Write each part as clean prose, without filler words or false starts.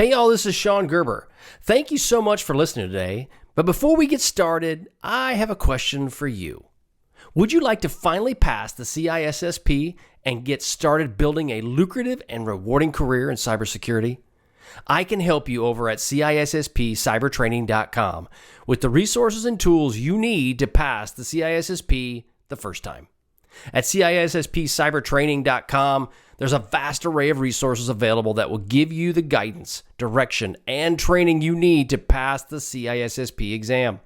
Hey y'all, this is Shon Gerber. Thank you so much for listening today. But before we get started, I have a question for you. Would you like to finally pass the CISSP and get started building a lucrative and rewarding career in cybersecurity? I can help you over at CISSP cybertraining.com with the resources and tools you need to pass the CISSP the first time. At CISSP cybertraining.com, there's a vast array of resources available that will give you the guidance, direction, and training you need to pass the CISSP exam.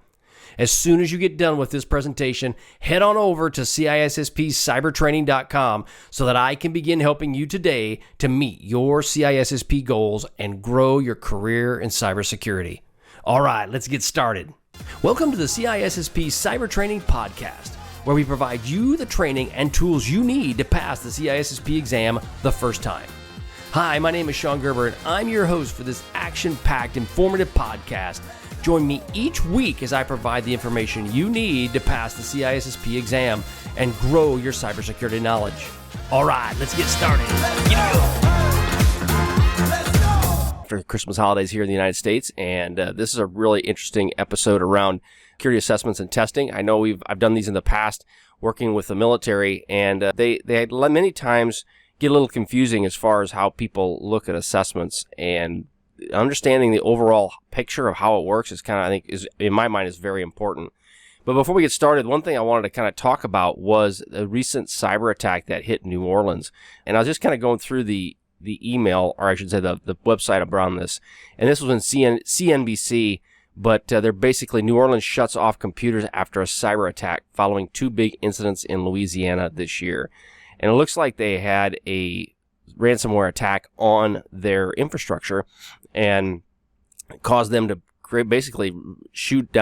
As soon as you get done with this presentation, head on over to CISSP cybertraining.com so that I can begin helping you today to meet your CISSP goals and grow your career in cybersecurity. All right, let's get started. Welcome to the CISSP Cyber Training Podcast, where we provide you the training and tools you need to pass the CISSP exam the first time. Hi, my name is Shon Gerber, and I'm your host for this action-packed, informative podcast. Join me each week as I provide the information you need to pass the CISSP exam and grow your cybersecurity knowledge. All right, let's get started. After Christmas holidays here in the United States, and this is a really interesting episode around security assessments and testing. I know I've done these in the past working with the military, and they many times get a little confusing as far as how people look at assessments, and understanding the overall picture of how it works is in my mind is very important. But before we get started, one thing I wanted to kind of talk about was a recent cyber attack that hit New Orleans, and I was just kind of going through the email, or I should say the website around this, and this was in CNBC. But they're basically, New Orleans shuts off computers after a cyber attack following two big incidents in Louisiana this year. And it looks like they had a ransomware attack on their infrastructure and caused them to basically should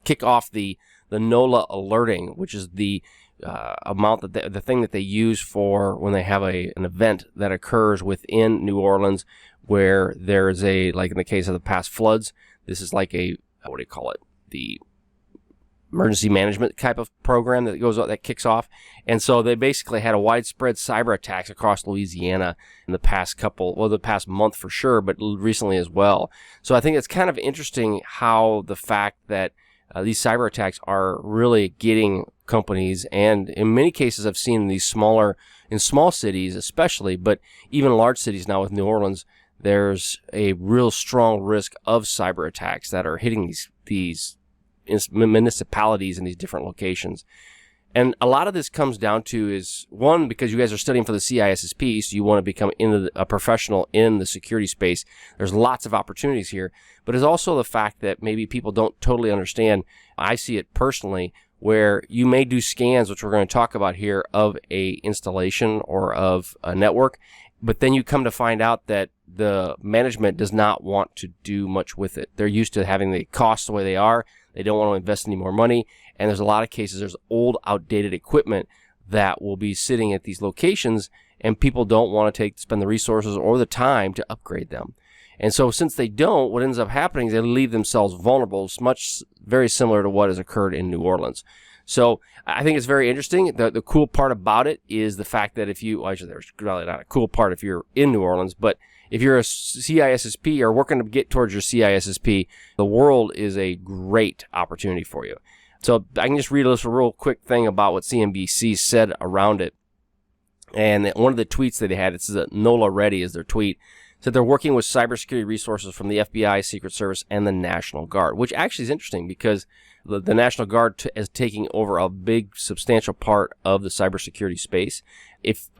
kick off the NOLA alerting, which is the amount that the thing that they use for when they have an event that occurs within New Orleans, where there is like in the case of the past floods, this is like the emergency management type of program that kicks off. And so they basically had a widespread cyber attacks across Louisiana in the past month for sure, but recently as well. So I think it's kind of interesting how the fact that these cyber attacks are really getting companies, and in many cases I've seen in small cities especially, but even large cities now with New Orleans, there's a real strong risk of cyber attacks that are hitting these municipalities in these different locations. And a lot of this comes down to is, one, because you guys are studying for the CISSP, so you want to become a professional in the security space. There's lots of opportunities here, but it's also the fact that maybe people don't totally understand. I see it personally, where you may do scans, which we're going to talk about here, of a installation or of a network, but then you come to find out that the management does not want to do much with it. They're used to having the costs the way they are. They don't want to invest any more money. And there's a lot of cases, there's old, outdated equipment that will be sitting at these locations, and people don't want to spend the resources or the time to upgrade them. And so since they don't, what ends up happening is they leave themselves vulnerable, very similar to what has occurred in New Orleans. So I think it's very interesting. The cool part about it is the fact that there's really not a cool part if you're in New Orleans, but if you're a CISSP or working to get towards your CISSP, the world is a great opportunity for you. So I can just read a real quick thing about what CNBC said around it. And one of the tweets that they had, it says that NOLA Ready is their tweet, said they're working with cybersecurity resources from the FBI, Secret Service, and the National Guard, which actually is interesting because the National Guard is taking over a big, substantial part of the cybersecurity space.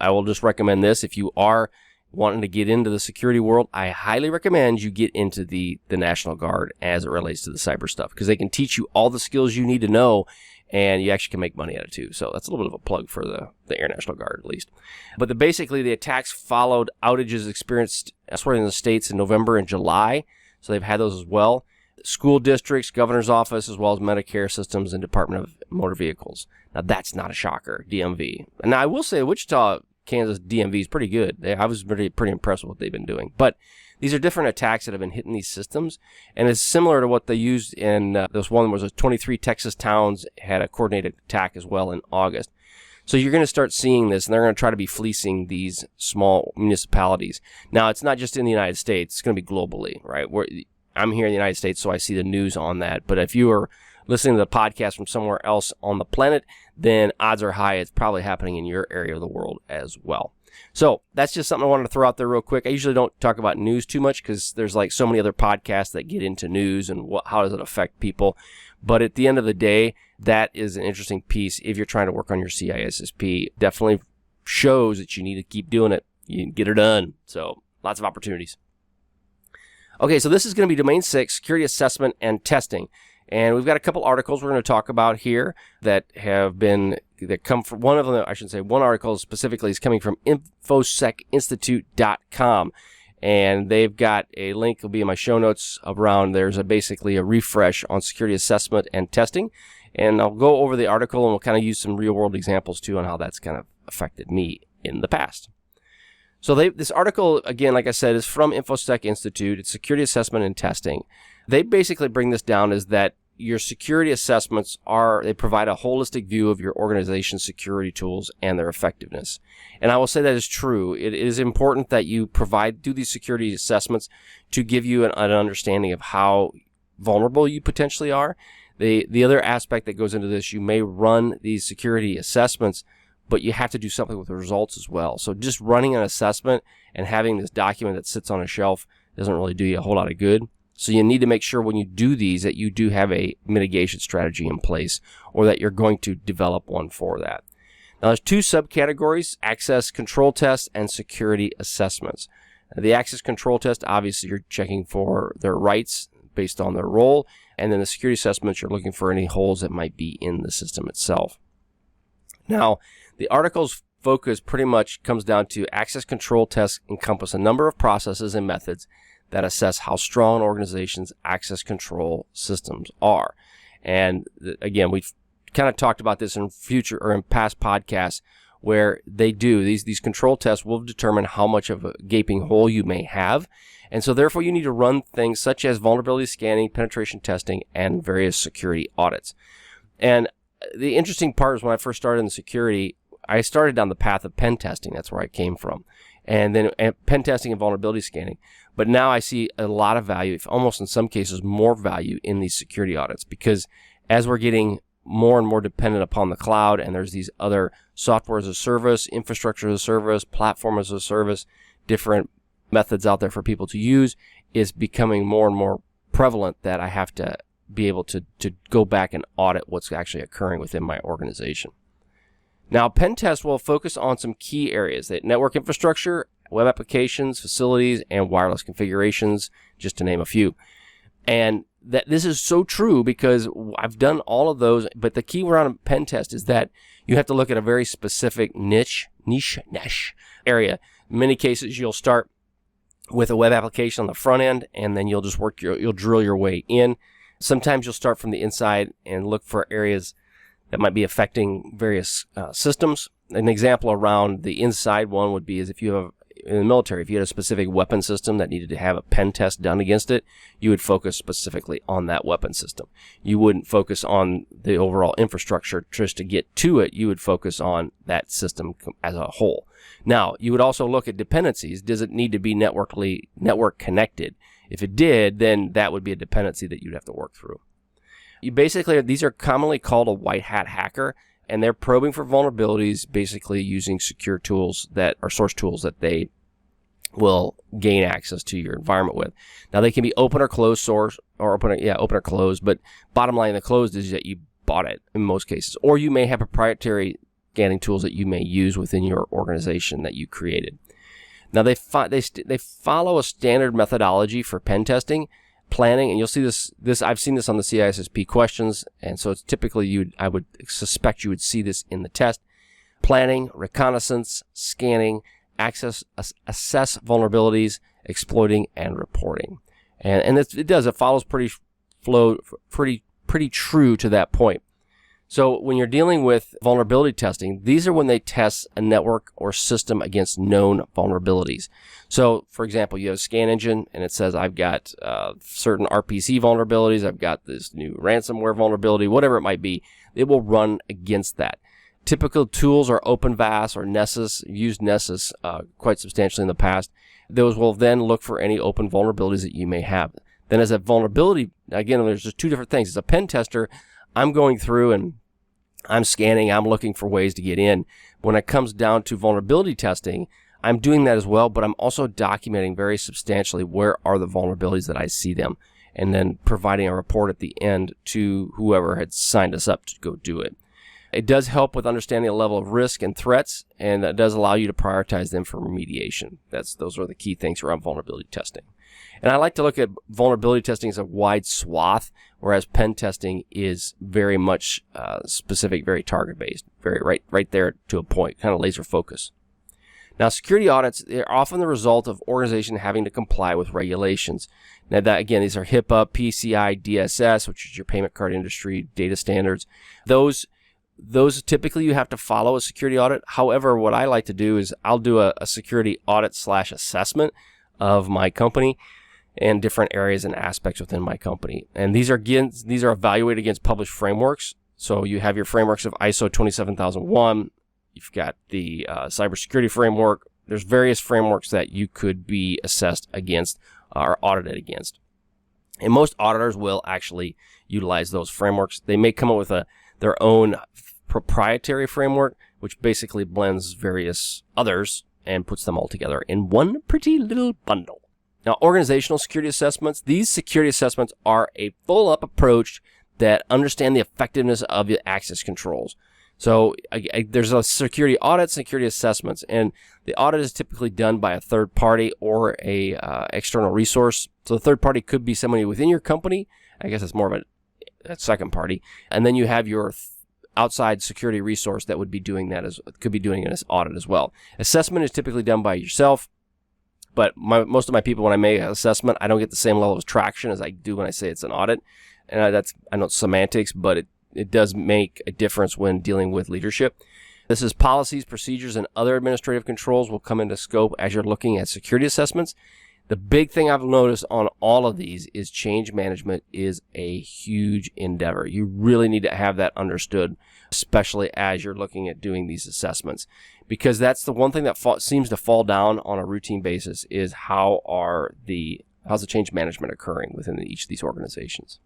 I will just recommend this, if you are wanting to get into the security world, I highly recommend you get into the National Guard as it relates to the cyber stuff, because they can teach you all the skills you need to know, and you actually can make money at it too. So that's a little bit of a plug for the Air National Guard, at least. But basically, the attacks followed outages experienced elsewhere in the states in November and July. So they've had those as well. School districts, governor's office, as well as Medicare systems and Department of Motor Vehicles. Now, that's not a shocker, DMV. And now I will say Wichita, Kansas DMV is pretty good. I was pretty impressed with what they've been doing. But these are different attacks that have been hitting these systems, and it's similar to what they used in this one was 23 Texas towns had a coordinated attack as well in August. So you're going to start seeing this, and they're going to try to be fleecing these small municipalities. Now, it's not just in the United States. It's going to be globally, right? I'm here in the United States, so I see the news on that. But if you are listening to the podcast from somewhere else on the planet, then odds are high it's probably happening in your area of the world as well. So that's just something I wanted to throw out there real quick. I usually don't talk about news too much because there's like so many other podcasts that get into news and how does it affect people. But at the end of the day, that is an interesting piece. If you're trying to work on your CISSP, definitely shows that you need to keep doing it. You can get it done. So lots of opportunities. Okay, so this is going to be Domain 6, Security Assessment and Testing. And we've got a couple articles we're going to talk about here that come from, one of them, I should say, one article specifically is coming from infosecinstitute.com. And they've got a link, it'll be in my show notes around, there's basically a refresh on security assessment and testing. And I'll go over the article and we'll kind of use some real world examples too on how that's kind of affected me in the past. So this article, again, like I said, is from InfoSec Institute. It's security assessment and testing. They basically bring this down as that your security assessments they provide a holistic view of your organization's security tools and their effectiveness. And I will say that is true. It is important that you do these security assessments to give you an understanding of how vulnerable you potentially are. The other aspect that goes into this, you may run these security assessments, but you have to do something with the results as well. So just running an assessment and having this document that sits on a shelf doesn't really do you a whole lot of good. So you need to make sure when you do these that you do have a mitigation strategy in place or that you're going to develop one for that. Now there's two subcategories, access control tests and security assessments. The access control test, obviously you're checking for their rights based on their role, and then the security assessments, you're looking for any holes that might be in the system itself. Now, the article's focus pretty much comes down to access control tests encompass a number of processes and methods that assess how strong an organization's access control systems are. And again, we've kind of talked about this in past podcasts where these control tests will determine how much of a gaping hole you may have. And so therefore you need to run things such as vulnerability scanning, penetration testing, and various security audits. And the interesting part is when I first started in security, I started down the path of pen testing. That's where I came from. And then pen testing and vulnerability scanning. But now I see a lot of value, almost in some cases more value in these security audits, because as we're getting more and more dependent upon the cloud and there's these other software as a service, infrastructure as a service, platform as a service, different methods out there for people to use, is becoming more and more prevalent that I have to be able to go back and audit what's actually occurring within my organization. Now, pen test will focus on some key areas: that network infrastructure, web applications, facilities, and wireless configurations, just to name a few. And that this is so true because I've done all of those, but the key around a pen test is that you have to look at a very specific niche area. In many cases, you'll start with a web application on the front end, and then you'll just you'll drill your way in. Sometimes you'll start from the inside and look for areas that might be affecting various systems. An example around the inside one would be is if you have, in the military, if you had a specific weapon system that needed to have a pen test done against it, you would focus specifically on that weapon system. You wouldn't focus on the overall infrastructure just to get to it. You would focus on that system as a whole. Now, you would also look at dependencies. Does it need to be network connected? If it did, then that would be a dependency that you'd have to work through. These are commonly called a white hat hacker, and they're probing for vulnerabilities, basically using secure tools that are source tools that they will gain access to your environment with. Now, they can be open or closed source, or open or closed, but bottom line, the closed is that you bought it in most cases, or you may have proprietary scanning tools that you may use within your organization that you created. Now, they follow a standard methodology for pen testing, planning, and you'll see this. I've seen this on the CISSP questions, and so it's typically I would suspect you would see this in the test. Planning, reconnaissance, scanning, assess vulnerabilities, exploiting, and reporting. And it follows pretty true to that point. So when you're dealing with vulnerability testing, these are when they test a network or system against known vulnerabilities. So, for example, you have a scan engine, and it says, I've got certain RPC vulnerabilities, I've got this new ransomware vulnerability, whatever it might be. It will run against that. Typical tools are OpenVAS or Nessus. I've used Nessus quite substantially in the past. Those will then look for any open vulnerabilities that you may have. Then as a vulnerability, again, there's just two different things. As a pen tester, I'm going through and I'm scanning, I'm looking for ways to get in. When it comes down to vulnerability testing, I'm doing that as well, but I'm also documenting very substantially where are the vulnerabilities that I see them, and then providing a report at the end to whoever had signed us up to go do it. It does help with understanding the level of risk and threats, and that does allow you to prioritize them for remediation. Those are the key things around vulnerability testing. And I like to look at vulnerability testing as a wide swath, whereas pen testing is very much specific, very target-based, very right there to a point, kind of laser focus. Now, security audits, they're often the result of organization having to comply with regulations. Now, that again, these are HIPAA, PCI, DSS, which is your payment card industry data standards. Those typically you have to follow a security audit. However, what I like to do is I'll do a security audit / assessment of my company and different areas and aspects within my company. And these are evaluated against published frameworks. So you have your frameworks of ISO 27001. You've got the cybersecurity framework. There's various frameworks that you could be assessed against or audited against. And most auditors will actually utilize those frameworks. They may come up with their own proprietary framework, which basically blends various others and puts them all together in one pretty little bundle. Now, organizational security assessments, these security assessments are a full-up approach that understand the effectiveness of the access controls. So there's a security audit, security assessments, and the audit is typically done by a third party or a external resource. So the third party could be somebody within your company. I guess it's more of a second party. And then you have your outside security resource that would be doing that could be doing an audit as well. Assessment is typically done by yourself, but most of my people, when I make an assessment, I don't get the same level of traction as I do when I say it's an audit. And I know it's semantics, but it does make a difference when dealing with leadership. This is policies, procedures, and other administrative controls will come into scope as you're looking at security assessments. The big thing I've noticed on all of these is change management is a huge endeavor. You really need to have that understood, especially as you're looking at doing these assessments, because that's the one thing that seems to fall down on a routine basis is how's the change management occurring within each of these organizations.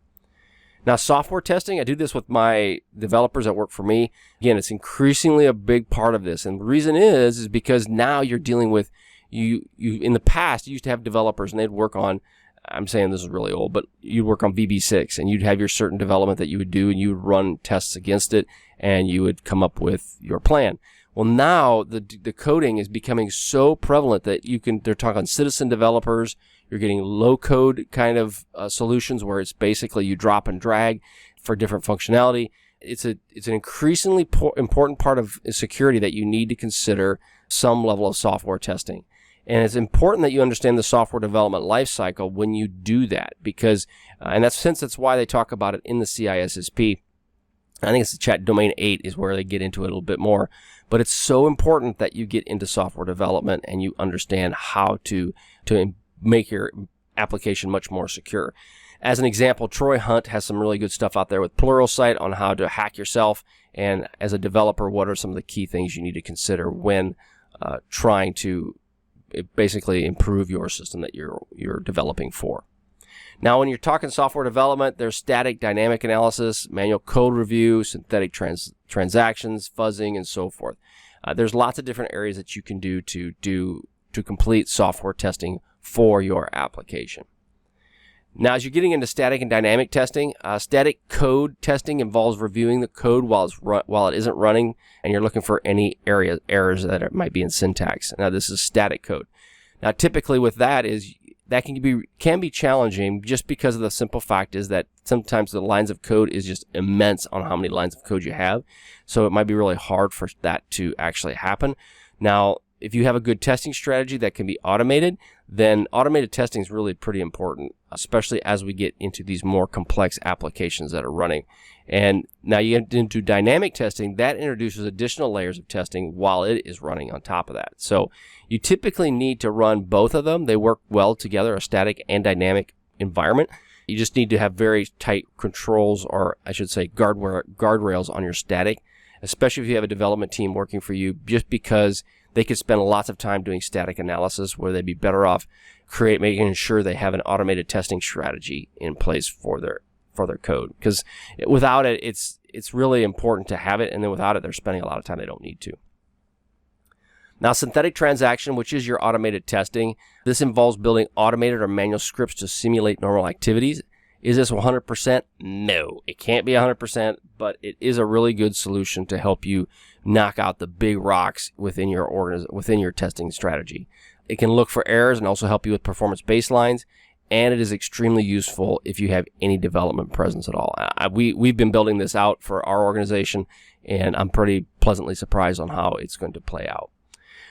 Now, software testing, I do this with my developers that work for me. Again, it's increasingly a big part of this. And the reason is because now you're dealing with, you in the past, you used to have developers and they'd work on, I'm saying this is really old, but you'd work on VB6 and you'd have your certain development that you would do and you would run tests against it and you would come up with your plan. Well, now the coding is becoming so prevalent that they're talking citizen developers. You're getting low-code kind of solutions where it's basically you drop and drag for different functionality. It's an increasingly important part of security that you need to consider some level of software testing. And it's important that you understand the software development lifecycle when you do that, because, and that's why they talk about it in the CISSP. I think it's the chat domain 8 is where they get into it a little bit more. But it's so important that you get into software development and you understand how to make your application much more secure. As an example, Troy Hunt has some really good stuff out there with Pluralsight on how to hack yourself. And as a developer, what are some of the key things you need to consider when trying to basically improve your system that you're developing for. Now, when you're talking software development, there's static dynamic analysis, manual code review, synthetic transactions, fuzzing, and so forth. There's lots of different areas that you can do to complete software testing for your application. Now, as you're getting into static and dynamic testing, static code testing involves reviewing the code while it isn't running, and you're looking for any errors that it might be in syntax. Now, this is static code. Now, typically with that can be challenging just because of the simple fact is that sometimes the lines of code is just immense on how many lines of code you have. So it might be really hard for that to actually happen. Now, if you have a good testing strategy that can be automated, then automated testing is really pretty important, especially as we get into these more complex applications that are running. And now you get into dynamic testing, that introduces additional layers of testing while it is running on top of that. So you typically need to run both of them. They work well together, a static and dynamic environment. You just need to have very tight controls, or I should say guardrails on your static, especially if you have a development team working for you, just because they could spend lots of time doing static analysis where they'd be better off making sure they have an automated testing strategy in place for their code. Because without it, it's really important to have it, and then without it, they're spending a lot of time they don't need to. Now, synthetic transaction, which is your automated testing, this involves building automated or manual scripts to simulate normal activities. Is this 100%? No, it can't be 100%, but it is a really good solution to help you knock out the big rocks within your testing strategy. It can look for errors and also help you with performance baselines, and it is extremely useful if you have any development presence at all. We've been building this out for our organization, and I'm pretty pleasantly surprised on how it's going to play out.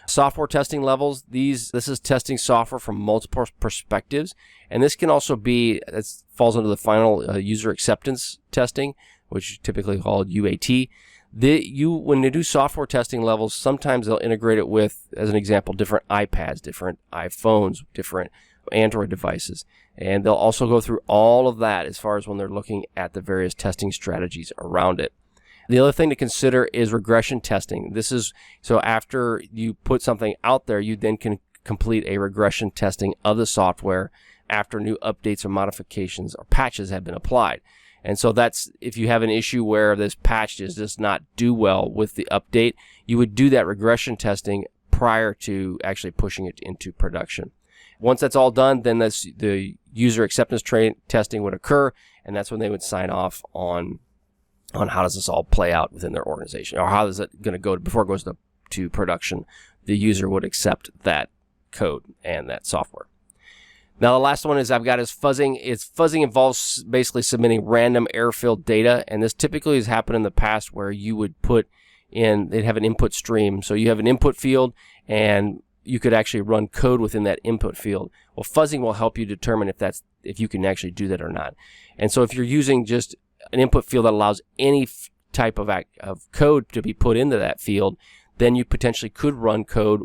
Software testing levels. This is testing software from multiple perspectives, and this can also be, it falls under the final user acceptance testing, which is typically called UAT. When they do software testing levels, sometimes they'll integrate it with, as an example, different iPads, different iPhones, different Android devices, and they'll also go through all of that as far as when they're looking at the various testing strategies around it. The other thing to consider is regression testing. This is, so after you put something out there, you then can complete a regression testing of the software after new updates or modifications or patches have been applied. And so that's, if you have an issue where this patch does not do well with the update, you would do that regression testing prior to actually pushing it into production. Once that's all done, then the user acceptance testing would occur, and that's when they would sign off on how does this all play out within their organization, or how is it going to go before it goes to production. The user would accept that code and that software. Now, the last one I've got is fuzzing. Fuzzing involves basically submitting random error-filled data, and this typically has happened in the past where you would they'd have an input stream. So you have an input field, and you could actually run code within that input field. Well, fuzzing will help you determine if you can actually do that or not. And so if you're using just an input field that allows any type of code to be put into that field, then you potentially could run code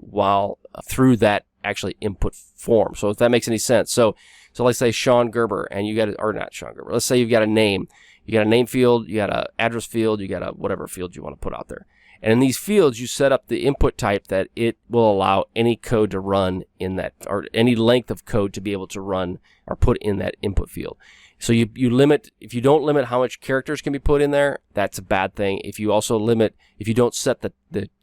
through that actually input form. So if that makes any sense. So let's say Shon Gerber, and not Shon Gerber. Let's say you've got a name. You got a name field, you got an address field, you got a whatever field you want to put out there. And in these fields, you set up the input type that it will allow any code to run in that, or any length of code to be able to run or put in that input field. So if you don't limit how much characters can be put in there, that's a bad thing. If you don't set the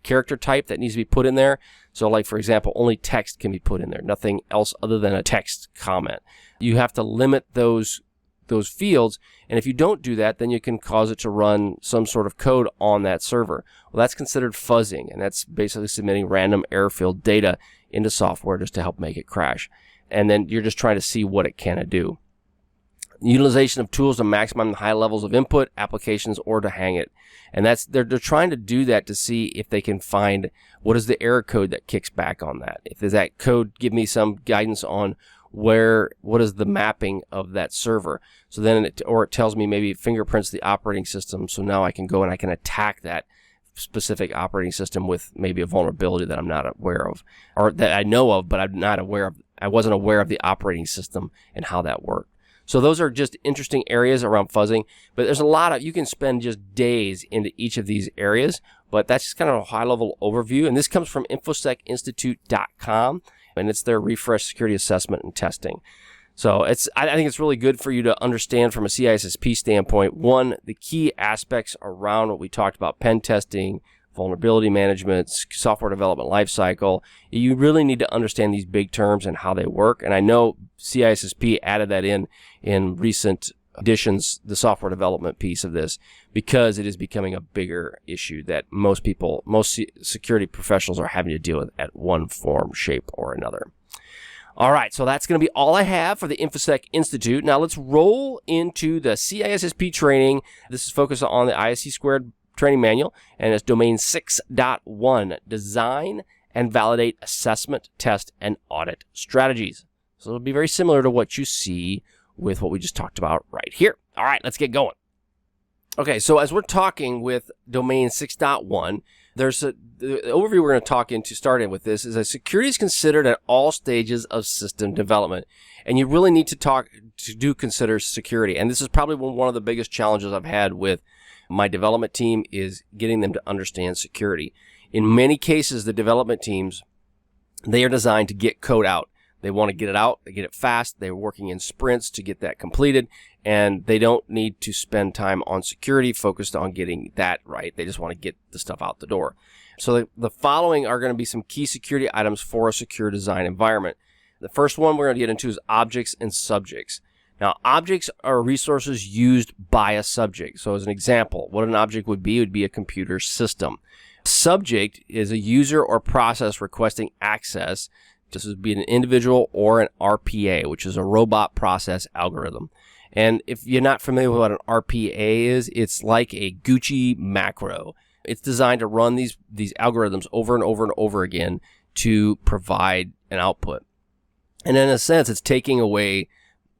character type that needs to be put in there, so like for example, only text can be put in there, nothing else other than a text comment. You have to limit those fields, and if you don't do that, then you can cause it to run some sort of code on that server. Well, that's considered fuzzing, and that's basically submitting random error-filled data into software just to help make it crash. And then you're just trying to see what it can do. Utilization of tools to maximize the high levels of input, applications, or to hang it. And they're trying to do that to see if they can find what is the error code that kicks back on that. If does that code give me some guidance on what is the mapping of that server? So then it tells me maybe it fingerprints the operating system. So now I can go and I can attack that specific operating system with maybe a vulnerability that I'm not aware of, or that I know of, but I'm not aware of. I wasn't aware of the operating system and how that worked. So those are just interesting areas around fuzzing, but there's you can spend just days into each of these areas, but that's just kind of a high-level overview, and this comes from InfoSecInstitute.com, and it's their refresh security assessment and testing. So I think it's really good for you to understand from a CISSP standpoint, one, the key aspects around what we talked about, pen testing, vulnerability management, software development lifecycle. You really need to understand these big terms and how they work. And I know CISSP added that in recent editions, the software development piece of this, because it is becoming a bigger issue that most security professionals are having to deal with at one form, shape, or another. All right, so that's going to be all I have for the InfoSec Institute. Now let's roll into the CISSP training. This is focused on the ISC Squared Training Manual, and it's Domain 6.1, Design and Validate Assessment, Test, and Audit Strategies. So it'll be very similar to what you see with what we just talked about right here. All right, let's get going. Okay, so as we're talking with Domain 6.1, The overview we're going to talk into, start in with this, is that security is considered at all stages of system development. And you really need to consider security. And this is probably one of the biggest challenges I've had with my development team, is getting them to understand security. In many cases, the development teams, they are designed to get code out. They want to get it out, they get it fast, they're working in sprints to get that completed, and they don't need to spend time on security focused on getting that right. They just want to get the stuff out the door. So the following are going to be some key security items for a secure design environment. The first one we're going to get into is objects and subjects. Now, objects are resources used by a subject. So as an example, what an object would be a computer system. Subject is a user or process requesting access. This would be an individual or an RPA, which is a robot process algorithm. And if you're not familiar with what an RPA is, it's like a Gucci macro. It's designed to run these algorithms over and over and over again to provide an output. And in a sense, it's taking away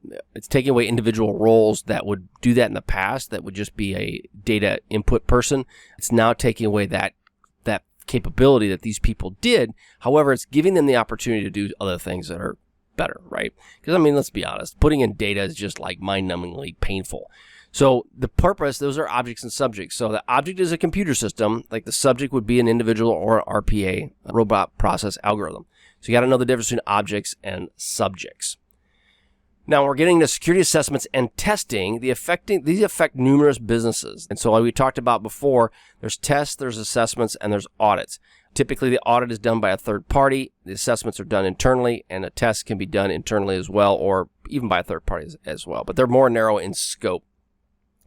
individual roles that would do that in the past, that would just be a data input person. It's now taking away that capability that these people did. However, it's giving them the opportunity to do other things that are better, right? Because, I mean, let's be honest, putting in data is just like mind-numbingly painful. So the purpose, those are objects and subjects. So the object is a computer system, like the subject would be an individual or an RPA, a robot process algorithm. So you got to know the difference between objects and subjects. Now we're getting to security assessments and testing. These affect numerous businesses. And so like we talked about before, there's tests, there's assessments, and there's audits. Typically the audit is done by a third party. The assessments are done internally, and a test can be done internally as well, or even by a third party as well. But they're more narrow in scope.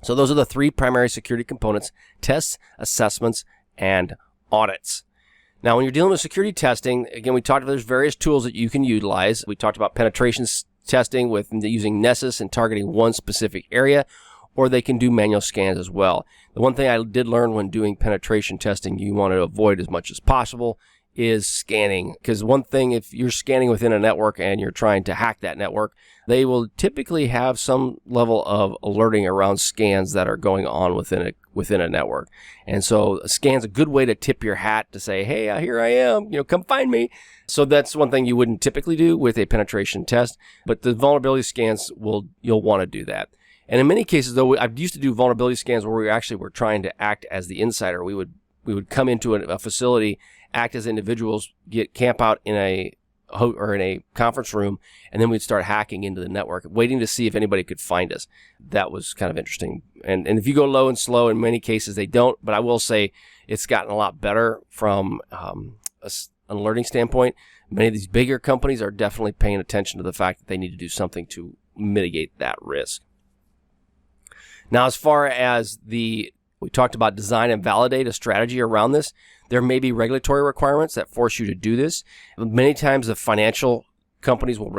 So those are the three primary security components: tests, assessments, and audits. Now, when you're dealing with security testing, again, we talked about there's various tools that you can utilize. We talked about penetration testing with using Nessus and targeting one specific area, or they can do manual scans as well. The one thing I did learn when doing penetration testing you want to avoid as much as possible is scanning. Because one thing, if you're scanning within a network and you're trying to hack that network, they will typically have some level of alerting around scans that are going on within a network. And so a scan's a good way to tip your hat to say, hey, here I am, come find me. So that's one thing you wouldn't typically do with a penetration test, but the vulnerability scans you'll want to do that. And in many cases, though, I've used to do vulnerability scans where we actually were trying to act as the insider. We would come into a facility, act as individuals, camp out in a conference room, and then we'd start hacking into the network, waiting to see if anybody could find us. That was kind of interesting. And if you go low and slow, in many cases they don't, but I will say it's gotten a lot better from an alerting standpoint. Many of these bigger companies are definitely paying attention to the fact that they need to do something to mitigate that risk. Now, as far as we talked about design and validate a strategy around this, there may be regulatory requirements that force you to do this. Many times the financial companies will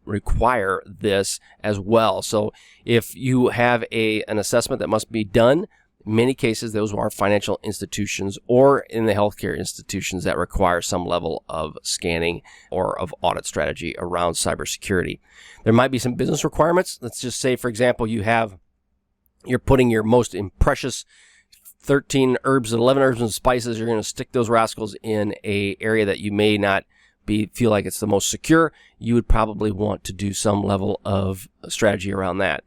require this as well. So if you have an assessment that must be done, in many cases those are financial institutions or in the healthcare institutions that require some level of scanning or of audit strategy around cybersecurity. There might be some business requirements. Let's just say, for example, you're putting your most precious 11 herbs and spices. You're going to stick those rascals in a area that you may not feel like it's the most secure. You would probably want to do some level of strategy around that.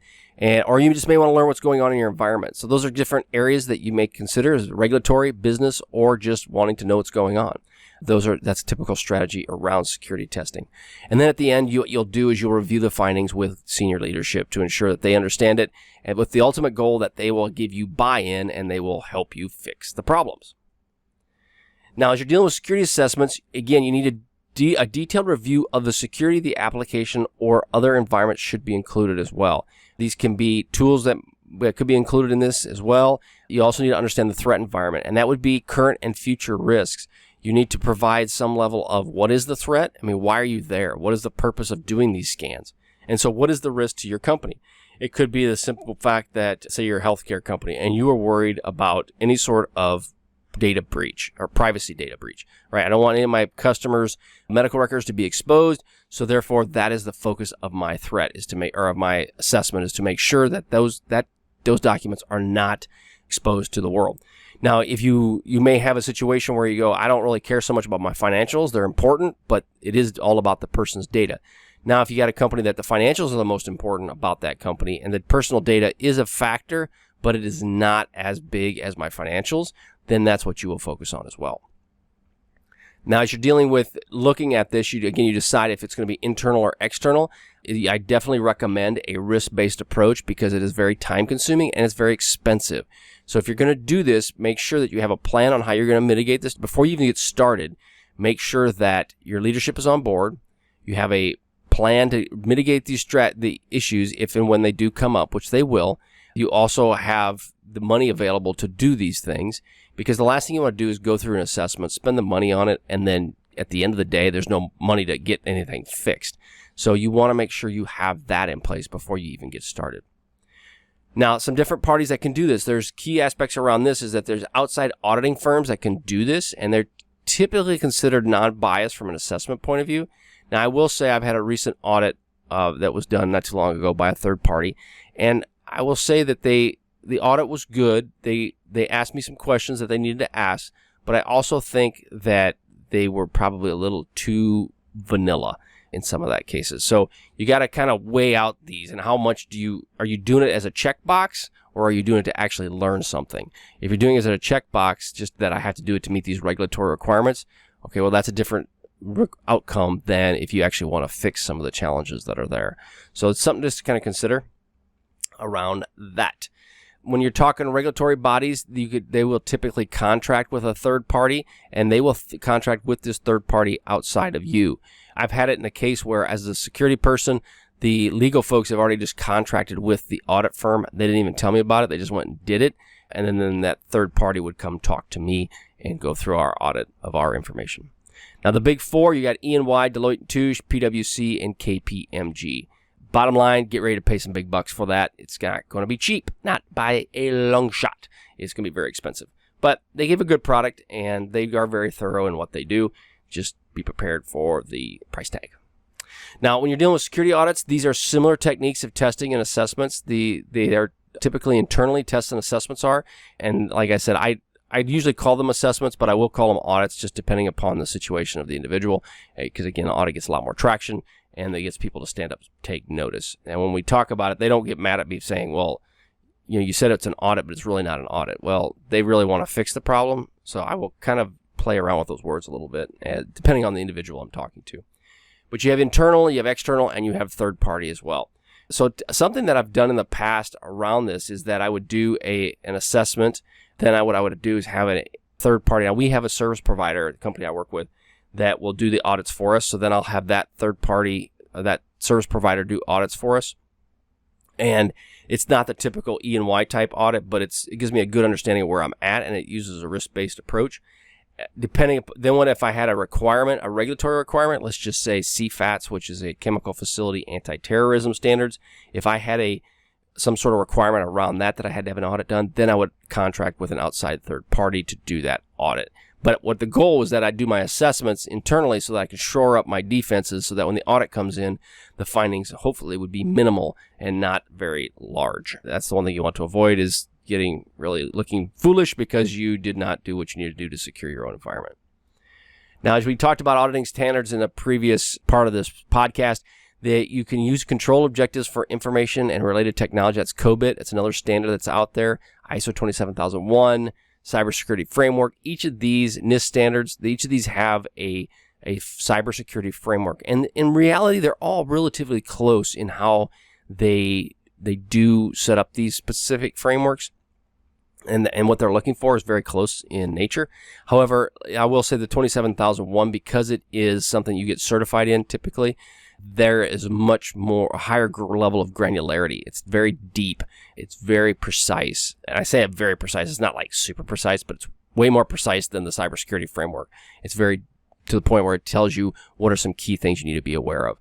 Or you just may want to learn what's going on in your environment. So those are different areas that you may consider as regulatory, business, or just wanting to know what's going on. That's a typical strategy around security testing. And then at the end, what you'll do is you'll review the findings with senior leadership to ensure that they understand it, and with the ultimate goal that they will give you buy-in and they will help you fix the problems. Now, as you're dealing with security assessments, again, you need a detailed review of the security of the application or other environments should be included as well. These can be tools that could be included in this as well. You also need to understand the threat environment, and that would be current and future risks. You need to provide some level of what is the threat? I mean, why are you there? What is the purpose of doing these scans? And so what is the risk to your company? It could be the simple fact that, say you're a healthcare company and you are worried about any sort of data breach or privacy data breach, right? I don't want any of my customers' medical records to be exposed. So therefore, that is the focus of my threat, of my assessment, is to make sure that those documents are not exposed to the world. Now, if you may have a situation where you go, I don't really care so much about my financials. They're important, but it is all about the person's data. Now, if you got a company that the financials are the most important about that company and the personal data is a factor, but it is not as big as my financials, then that's what you will focus on as well. Now, as you're dealing with looking at this, you decide if it's going to be internal or external. I definitely recommend a risk-based approach because it is very time-consuming and it's very expensive. So if you're going to do this, make sure that you have a plan on how you're going to mitigate this. Before you even get started, make sure that your leadership is on board. You have a plan to mitigate the issues if and when they do come up, which they will. You also have the money available to do these things, because the last thing you want to do is go through an assessment, spend the money on it, and then at the end of the day, there's no money to get anything fixed. So you want to make sure you have that in place before you even get started. Now, some different parties that can do this. There's key aspects around this is that there's outside auditing firms that can do this, and they're typically considered non-biased from an assessment point of view. Now, I will say I've had a recent audit that was done not too long ago by a third party, and I will say that the audit was good. They asked me some questions that they needed to ask, but I also think that they were probably a little too vanilla in some of that cases. So you got to kind of weigh out these and how much are you doing it as a checkbox or are you doing it to actually learn something? If you're doing it as a checkbox, just that I have to do it to meet these regulatory requirements, okay, well, that's a different outcome than if you actually want to fix some of the challenges that are there. So it's something just to kind of consider around that. When you're talking regulatory bodies, they will typically contract with a third party, and they will contract with this third party outside of you. I've had it in a case where, as a security person, the legal folks have already just contracted with the audit firm. They didn't even tell me about it. They just went and did it, and then that third party would come talk to me and go through our audit of our information. Now, the big four, you got E&Y, Deloitte & Touche, PwC, and KPMG. Bottom line, get ready to pay some big bucks for that. It's not going to be cheap, not by a long shot. It's going to be very expensive. But they give a good product, and they are very thorough in what they do. Just be prepared for the price tag. Now, when you're dealing with security audits, these are similar techniques of testing and assessments. They are typically internally tests and assessments are. And like I said, I'd usually call them assessments, but I will call them audits just depending upon the situation of the individual. Because, again, an audit gets a lot more traction, and it gets people to stand up, take notice. And when we talk about it, they don't get mad at me saying, well, you said it's an audit, but it's really not an audit. Well, they really want to fix the problem, so I will kind of play around with those words a little bit, depending on the individual I'm talking to. But you have internal, you have external, and you have third party as well. So something that I've done in the past around this is that I would do an assessment. Then what I would do is have a third party. Now, we have a service provider, the company I work with, that will do the audits for us. So then I'll have that third party, that service provider do audits for us. And it's not the typical E&Y type audit, but it gives me a good understanding of where I'm at, and it uses a risk-based approach. Then what if I had a requirement, a regulatory requirement, let's just say CFATS, which is a chemical facility anti-terrorism standards. If I had some sort of requirement around that I had to have an audit done, then I would contract with an outside third party to do that audit. But what the goal was that I do my assessments internally so that I could shore up my defenses so that when the audit comes in, the findings hopefully would be minimal and not very large. That's the one thing you want to avoid, is looking foolish because you did not do what you need to do to secure your own environment. Now, as we talked about auditing standards in a previous part of this podcast, that you can use control objectives for information and related technology. That's COBIT. It's another standard that's out there. ISO 27001, cybersecurity framework. Each of these NIST standards, each of these have a cybersecurity framework. And in reality, they're all relatively close in how they do set up these specific frameworks. And what they're looking for is very close in nature. However, I will say the 27001, because it is something you get certified in typically, there is a higher level of granularity. It's very deep. It's very precise. And I say very precise. It's not like super precise, but it's way more precise than the cybersecurity framework. It's very to the point where it tells you what are some key things you need to be aware of.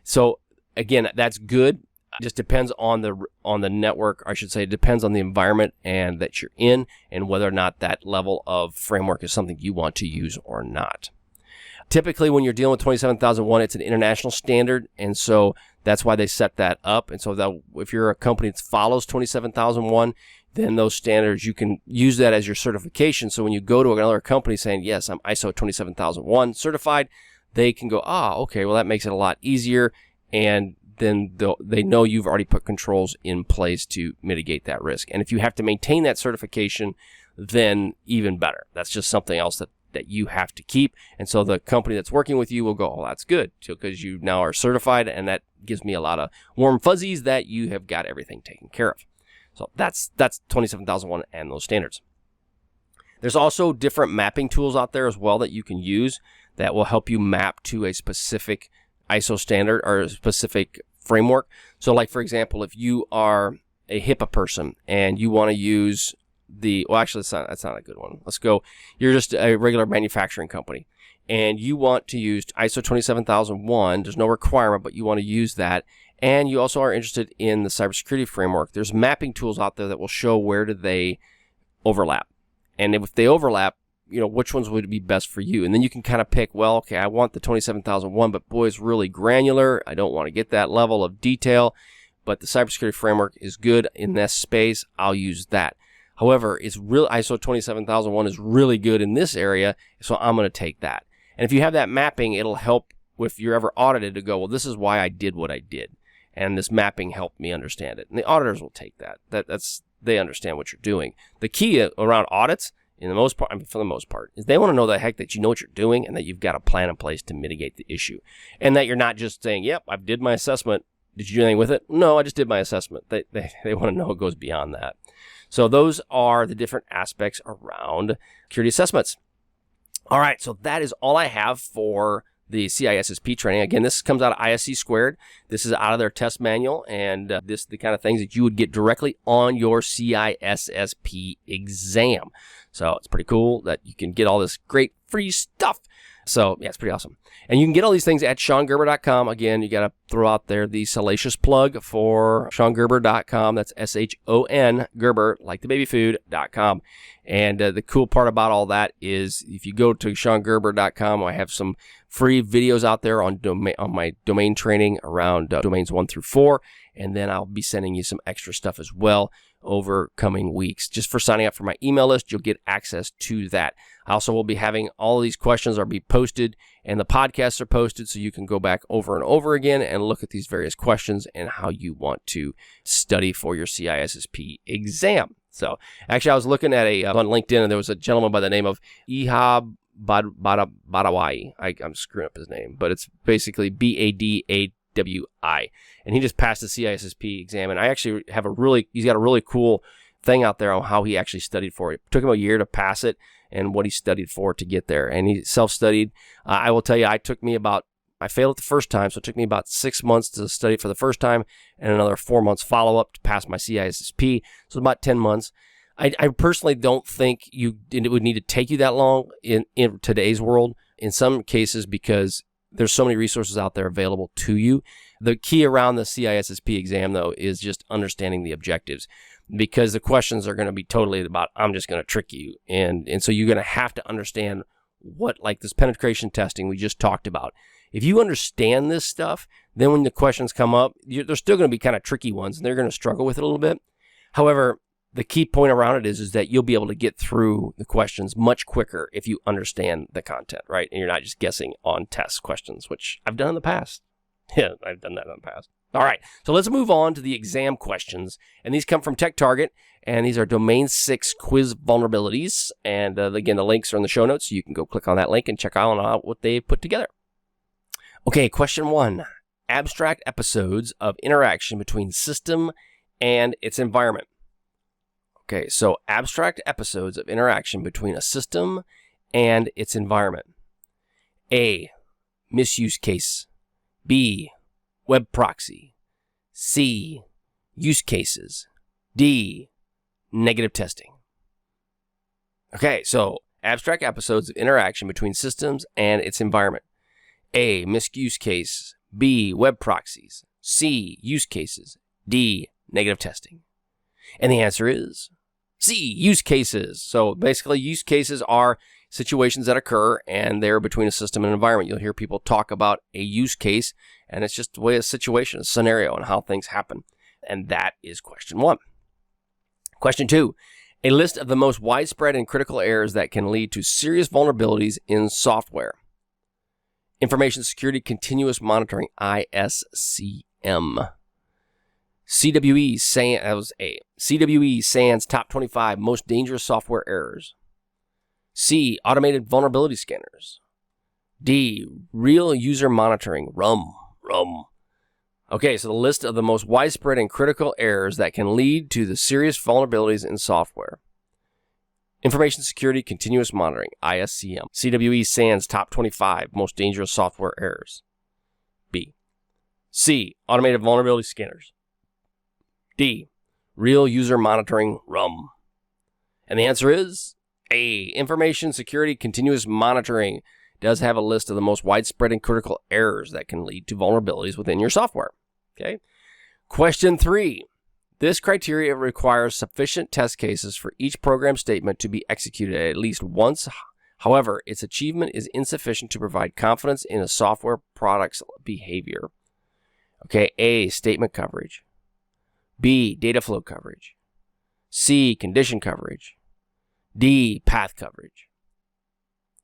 So again, that's good. It just depends on the network, I should say. It depends on the environment and that you're in, and whether or not that level of framework is something you want to use or not. Typically, when you're dealing with 27001, it's an international standard, and so That's why they set that up. And so that if you're a company that follows 27001, then those standards, you can use that as your certification. So when you go to another company saying, yes, I'm ISO 27001 certified, they can go, okay, well, that makes it a lot easier. And then they know you've already put controls in place to mitigate that risk. And if you have to maintain that certification, then even better. That's just something else that you have to keep. And so the company that's working with you will go, oh, that's good, because you now are certified, and that gives me a lot of warm fuzzies that you have got everything taken care of. So that's 27001 and those standards. There's also different mapping tools out there as well that you can use that will help you map to a specific ISO standard or a specific framework. So like, for example, if you are a HIPAA person and you want to use actually, that's not a good one. Let's go. You're just a regular manufacturing company, and you want to use ISO 27001. There's no requirement, but you want to use that. And you also are interested in the cybersecurity framework. There's mapping tools out there that will show where do they overlap. And if they overlap, which ones would be best for you? And then you can kind of pick, well, okay, I want the 27001, but boy, it's really granular. I don't want to get that level of detail, but the cybersecurity framework is good in this space. I'll use that. However, it's real ISO 27001 is really good in this area, so I'm going to take that. And if you have that mapping, it'll help if you're ever audited to go, well, this is why I did what I did, and this mapping helped me understand it. And the auditors will take that. They understand what you're doing. The key around audits, for the most part, is they want to know the heck that you know what you're doing and that you've got a plan in place to mitigate the issue, and that you're not just saying, "Yep, I did my assessment. Did you do anything with it?" No, I just did my assessment. They want to know it goes beyond that. So those are the different aspects around security assessments. All right, so that is all I have for the CISSP training. Again, this comes out of ISC Squared. This is out of their test manual, and this is the kind of things that you would get directly on your CISSP exam. So it's pretty cool that you can get all this great free stuff. So yeah, it's pretty awesome. And you can get all these things at shongerber.com. Again, you got to throw out there the salacious plug for shongerber.com. That's S-H-O-N Gerber, like the baby food.com. And the cool part about all that is if you go to shongerber.com, I have some free videos out there on my domain training around domains 1 through 4. And then I'll be sending you some extra stuff as well over coming weeks. Just for signing up for my email list, you'll get access to that. I also will be having all of these questions be posted, and the podcasts are posted, so you can go back over and over again and look at these various questions and how you want to study for your CISSP exam. So actually, I was looking at on LinkedIn, and there was a gentleman by the name of Ihab Badawai. I'm screwing up his name, but it's basically B-A-D-A-W-I. And he just passed the CISSP exam, and I actually have he's got a really cool thing out there on how he actually studied for it. It took him a year to pass it and what he studied for to get there. And he self-studied. I will tell you, I failed it the first time, so it took me about 6 months to study for the first time and another 4 months follow-up to pass my CISSP. So about 10 months. I personally don't think it would need to take you that long in today's world, in some cases, because there's so many resources out there available to you. The key around the CISSP exam, though, is just understanding the objectives, because the questions are going to be totally about, I'm just going to trick you. And so you're going to have to understand what, like this penetration testing we just talked about. If you understand this stuff, then when the questions come up, they're still going to be kind of tricky ones, and they're going to struggle with it a little bit. However, the key point around it is that you'll be able to get through the questions much quicker if you understand the content, right? And you're not just guessing on test questions, which I've done in the past. Yeah, I've done that in the past. All right, so let's move on to the exam questions. And these come from TechTarget, and these are Domain 6 quiz vulnerabilities. And again, the links are in the show notes, so you can go click on that link and check out what they put together. Okay, question 1. Abstract episodes of interaction between system and its environment. Okay, so abstract episodes of interaction between a system and its environment. A, misuse case. B, web proxy. C, use cases. D, negative testing. Okay, so abstract episodes of interaction between systems and its environment. A, misuse case. B, web proxies. C, use cases. D, negative testing. And the answer is C, use cases. So basically, use cases are situations that occur, and they're between a system and environment. You'll hear people talk about a use case, and it's just the way a situation, a scenario, and how things happen. And that is question 1. Question 2, a list of the most widespread and critical errors that can lead to serious vulnerabilities in software. Information Security Continuous Monitoring, ISCM. CWE SANS Top 25 Most Dangerous Software Errors. C, Automated Vulnerability Scanners. D, Real User Monitoring, RUM. Okay, so the list of the most widespread and critical errors that can lead to the serious vulnerabilities in software. Information Security Continuous Monitoring, ISCM. CWE SANS Top 25 Most Dangerous Software Errors. B. C, Automated Vulnerability Scanners. D, Real User Monitoring, RUM. And the answer is A, Information Security Continuous Monitoring does have a list of the most widespread and critical errors that can lead to vulnerabilities within your software. Okay. Question 3. This criteria requires sufficient test cases for each program statement to be executed at least once. However, its achievement is insufficient to provide confidence in a software product's behavior. Okay, A, statement coverage. B, data flow coverage. C, condition coverage. D, path coverage.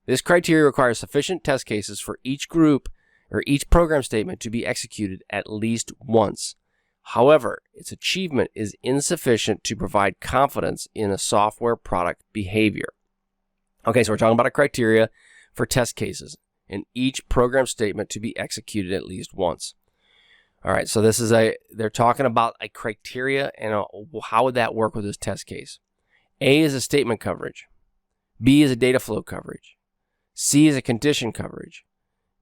This criteria requires sufficient test cases for each group or each program statement to be executed at least once. However, its achievement is insufficient to provide confidence in a software product behavior. Okay, so we're talking about a criteria for test cases in each program statement to be executed at least once. All right, so they're talking about a criteria and how would that work with this test case. A is a statement coverage. B is a data flow coverage. C is a condition coverage.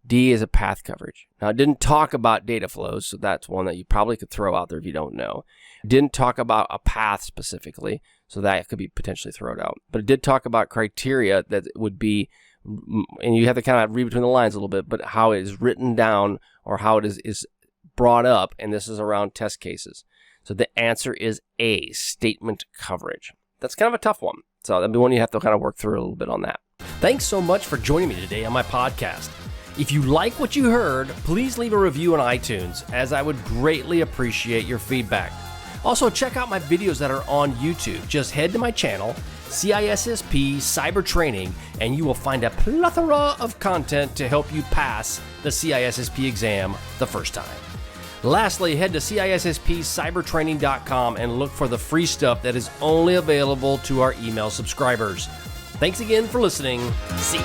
D is a path coverage. Now, it didn't talk about data flows, so that's one that you probably could throw out there if you don't know. It didn't talk about a path specifically, so that could be potentially thrown out. But it did talk about criteria that would be, and you have to kind of read between the lines a little bit, but how it is written down or how it is brought up, and this is around test cases. So the answer is A, statement coverage. That's kind of a tough one. So that'd be one you have to kind of work through a little bit on that. Thanks so much for joining me today on my podcast. If you like what you heard, please leave a review on iTunes, as I would greatly appreciate your feedback. Also, check out my videos that are on YouTube. Just head to my channel, CISSP Cyber Training, and you will find a plethora of content to help you pass the CISSP exam the first time. Lastly, head to CISSPcybertraining.com and look for the free stuff that is only available to our email subscribers. Thanks again for listening. See you.